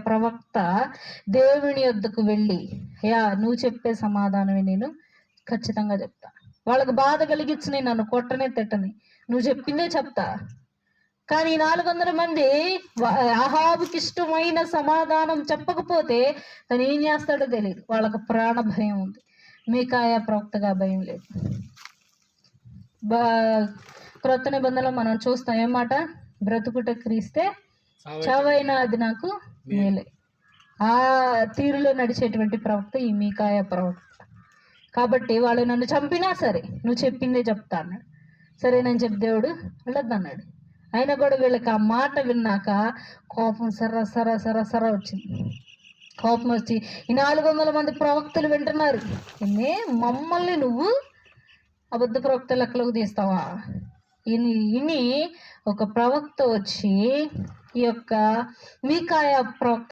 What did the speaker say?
ప్రవక్త దేవుని యొద్దకు వెళ్ళి, యా నువ్వు చెప్పే సమాధానమే నేను ఖచ్చితంగా చెప్తా, వాళ్ళకు బాధ కలిగించని, నన్ను కొట్టనే తిట్టని, నువ్వు చెప్పిందే చెప్తా. కానీ 400 మంది అహాబుకి ఇష్టమైన సమాధానం చెప్పకపోతే తను ఏం చేస్తాడో తెలియదు. వాళ్ళకు ప్రాణ భయం ఉంది. మీకాయా ప్రవక్తగా భయం లేదు. క్రొత్త నిబంధనలో మనం చూస్తాం ఏమాట, బ్రతుకుట క్రీస్తే, చావైనా అది నాకు మేలే. ఆ తీరులో నడిచేటువంటి ప్రవక్త ఈ మీకాయా ప్రవక్త. కాబట్టి వాళ్ళు నన్ను చంపినా సరే నువ్వు చెప్పిందే చెప్తా అన్నాడు. సరే నేను చెప్పి దేవుడు వెళ్ళొద్దన్నాడు. అయినా కూడా వీళ్ళకి ఆ మాట విన్నాక కోపం సర వచ్చింది. కోపం వచ్చి ఈ 400 మంది ప్రవక్తలు వింటున్నారు, మమ్మల్ని నువ్వు అబద్ధ ప్రవక్త లెక్కలోకి తీస్తావా? ఇని ఒక ప్రవక్త వచ్చి ఈ యొక్క మీకాయా ప్రవక్త